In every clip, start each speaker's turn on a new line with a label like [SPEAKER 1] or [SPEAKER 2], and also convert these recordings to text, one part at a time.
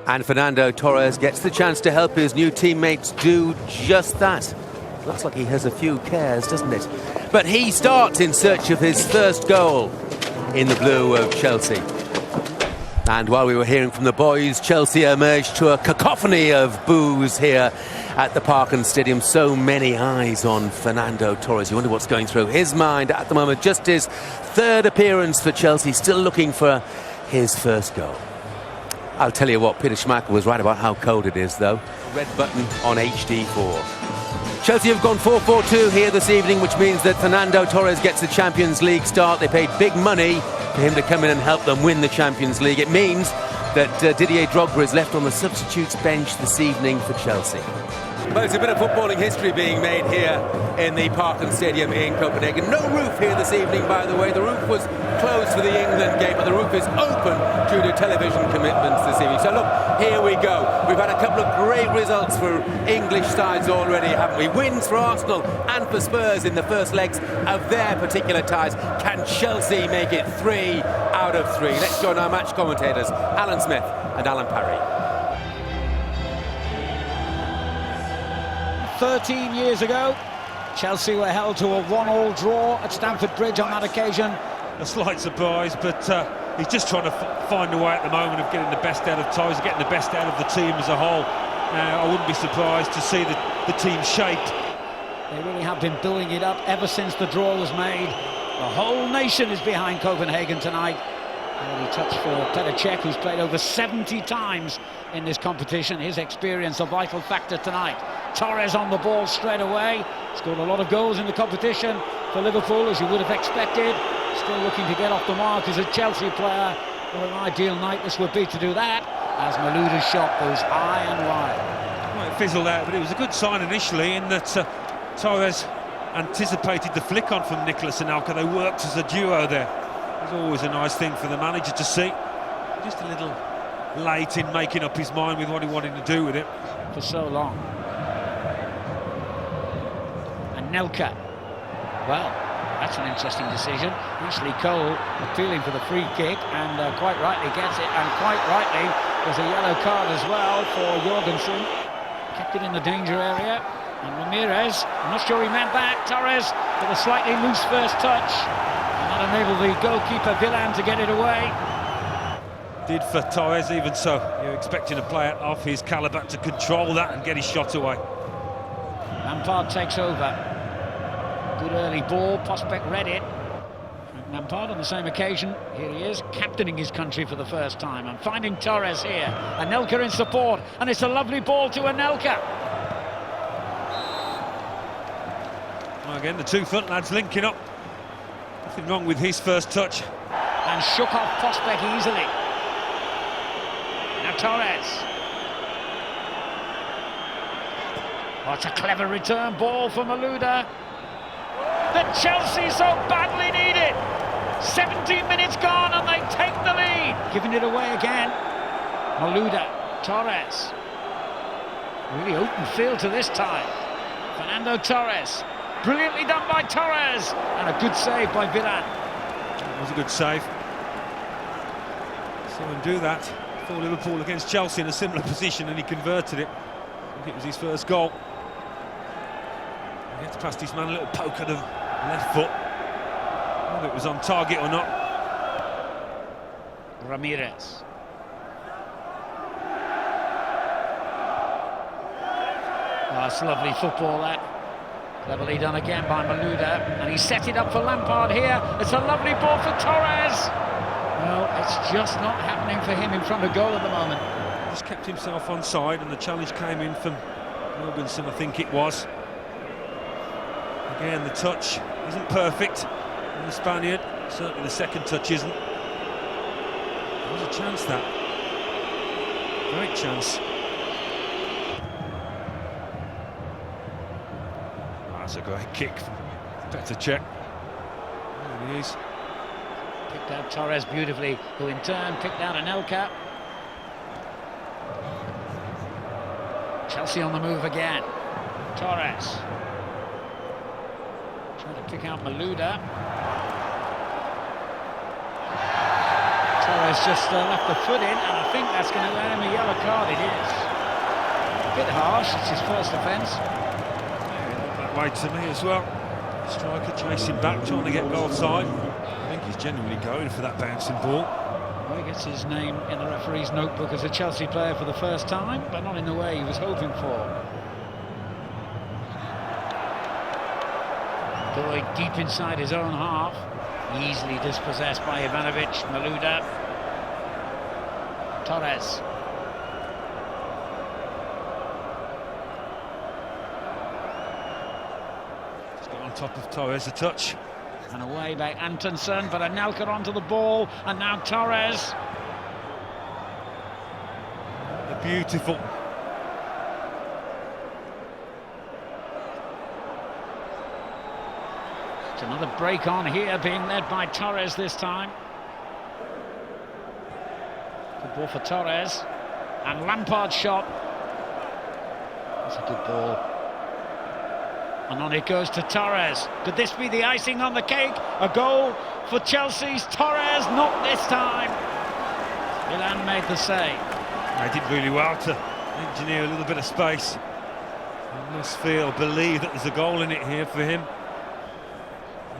[SPEAKER 1] And Fernando Torres gets the chance to help his new teammates do just that. Looks like he has a few cares, doesn't it? But he starts in search of his first goal in the blue of Chelsea. And while we were hearing from the boys, Chelsea emerged to a cacophony of boos here at the Parken Stadium. So many eyes on Fernando Torres. You wonder what's going through his mind at the moment. Just his third appearance for Chelsea, still looking for his first goal. I'll tell you what, Peter Schmeichel was right about how cold it is, though. Red button on HD4. Chelsea have gone 4-4-2 here this evening, which means that Fernando Torres gets the Champions League start. They paid big money for him to come in and help them win the Champions League. It means that Didier Drogba is left on the substitutes bench this evening for Chelsea. Well, it's a bit of footballing history being made here in the Parken Stadium in Copenhagen. No roof here this evening, by the way. The roof was closed for the England game, but the roof is open due to television commitments this evening. So look, here we go. We've had a couple of great results for English sides already, haven't we? Wins for Arsenal and for Spurs in the first legs of their particular ties. Can Chelsea make it 3 out of 3? Let's join our match commentators, Alan Smith and Alan Parry.
[SPEAKER 2] 13 years ago, Chelsea were held to a 1-1 draw at Stamford Bridge on that occasion.
[SPEAKER 3] A slight surprise, but he's just trying to find a way at the moment of getting the best out of Torres, getting the best out of the team as a whole. I wouldn't be surprised to see the team shaped.
[SPEAKER 2] They really have been building it up ever since the draw was made. The whole nation is behind Copenhagen tonight. Early touch for Petr Cech, who's played over 70 times in this competition. His experience a vital factor tonight. Torres on the ball straight away. Scored a lot of goals in the competition for Liverpool, as you would have expected. Still looking to get off the mark as a Chelsea player. What an ideal night this would be to do that, as Malouda's shot goes high and wide.
[SPEAKER 3] Well, it fizzled out, but it was a good sign initially in that Torres anticipated the flick on from Nicolas Anelka. They worked as a duo there. It's always a nice thing for the manager to see. Just a little late in making up his mind with what he wanted to do with it.
[SPEAKER 2] For so long. Anelka. Well, that's an interesting decision. Ashley Cole appealing for the free kick, and quite rightly gets it, and quite rightly there's a yellow card as well for Jorgensen. Kept it in the danger area, and Ramirez, I'm not sure he meant that. Torres with a slightly loose first touch. That enabled the goalkeeper Villan to get it away.
[SPEAKER 3] Did for Torres, even so. You're expecting a player of his calibre to control that and get his shot away.
[SPEAKER 2] Lampard takes over. Good early ball, Prospect read it. Lampard on the same occasion, here he is, captaining his country for the first time and finding Torres here. Anelka in support, and it's a lovely ball to Anelka.
[SPEAKER 3] Well, again, the two front lads linking up. Nothing wrong with his first touch.
[SPEAKER 2] And shook off Prospect easily. Now Torres. Oh, it's a clever return ball for Malouda. That Chelsea so badly needed. 17 minutes gone and they take the lead. Giving it away again. Malouda, Torres. Really open field to this time. Fernando Torres. Brilliantly done by Torres, and a good save by Villan.
[SPEAKER 3] It was a good save. Saw him do that for Liverpool against Chelsea in a similar position, and he converted it. I think it was his first goal. He gets past his man, a little poke at the left foot. Whether it was on target or not.
[SPEAKER 2] Ramirez. Oh, that's lovely football, that. Cleverly done again by Malouda, and he set it up for Lampard here. It's a lovely ball for Torres. Well, it's just not happening for him in front of goal at the moment.
[SPEAKER 3] Just kept himself on side, and the challenge came in from Jorgensen, I think it was. Again, the touch isn't perfect on the Spaniard. Certainly the second touch isn't. There was a chance, that. Great chance. That's a great kick from Petr Cech. There he is.
[SPEAKER 2] Picked out Torres beautifully, who in turn picked out Anelka. Chelsea on the move again. Torres. Trying to pick out Malouda. Torres Torres just left the foot in, and I think that's going to earn him a yellow card. It is. A bit harsh, it's his first offence.
[SPEAKER 3] Yeah, that way to me as well. Striker chasing back, trying to get goal side. I think he's genuinely going for that bouncing ball.
[SPEAKER 2] Well, he gets his name in the referee's notebook as a Chelsea player for the first time, but not in the way he was hoping for. Going deep inside his own half. Easily dispossessed by Ivanovic. Malouda. Torres.
[SPEAKER 3] Just got on top of Torres a touch.
[SPEAKER 2] And away by Antonsen, but Anelka onto the ball, and now Torres.
[SPEAKER 3] Beautiful.
[SPEAKER 2] It's another break on here, being led by Torres this time. Good ball for Torres. And Lampard's shot. That's a good ball. And on it goes to Torres. Could this be the icing on the cake? A goal for Chelsea's Torres, not this time. Milan made the save.
[SPEAKER 3] They did really well to engineer a little bit of space. You must believe that there's a goal in it here for him.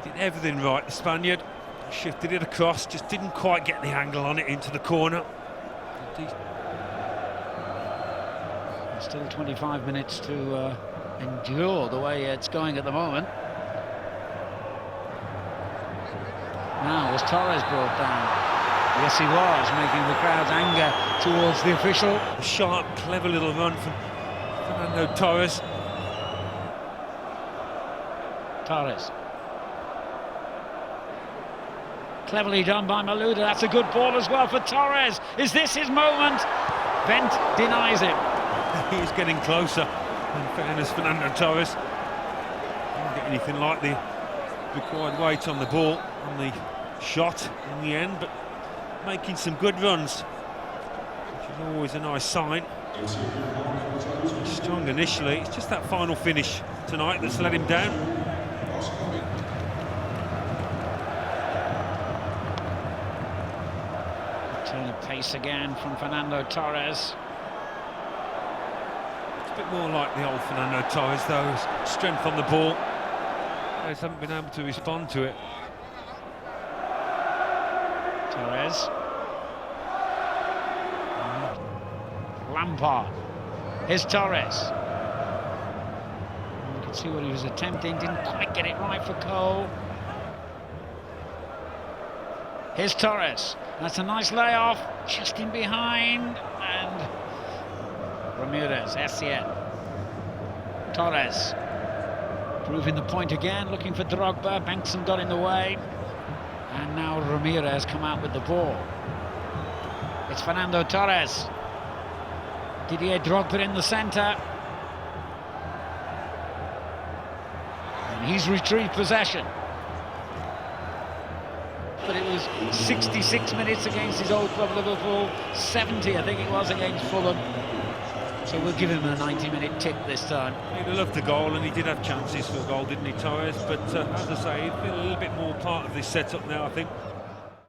[SPEAKER 3] He did everything right, the Spaniard. Shifted it across, just didn't quite get the angle on it into the corner.
[SPEAKER 2] Still 25 minutes to endure the way it's going at the moment. Now, was Torres brought down? Yes, he was, making the crowd's anger towards the official.
[SPEAKER 3] A sharp, clever little run from Fernando Torres.
[SPEAKER 2] Torres. Cleverly done by Malouda. That's a good ball as well for Torres. Is this his moment? Bent denies him.
[SPEAKER 3] He's getting closer. In fairness, Fernando Torres didn't get anything like the required weight on the ball, on the shot in the end, but making some good runs, which is always a nice sign. He's strong initially, it's just that final finish tonight that's let him down.
[SPEAKER 2] Turn of pace again from Fernando Torres.
[SPEAKER 3] It's a bit more like the old Fernando Torres though, his strength on the ball. Players haven't been able to respond to it.
[SPEAKER 2] Torres. Lampard. Here's Torres. You can see what he was attempting, didn't quite get it right for Cole. Here's Torres. That's a nice layoff, just in behind, and Ramirez, Essien. Torres. Proving the point again, looking for Drogba. Bankson got in the way. And now Ramirez come out with the ball. It's Fernando Torres. Didier Drogba in the centre. And he's retrieved possession. But it was 66 minutes against his old club Liverpool, 70 I think it was against Fulham. So we'll give him a 90-minute tick this time.
[SPEAKER 3] He'd have loved the goal, and he did have chances for a goal, didn't he, Torres? But as I say, he'd feel a little bit more part of this setup now, I think.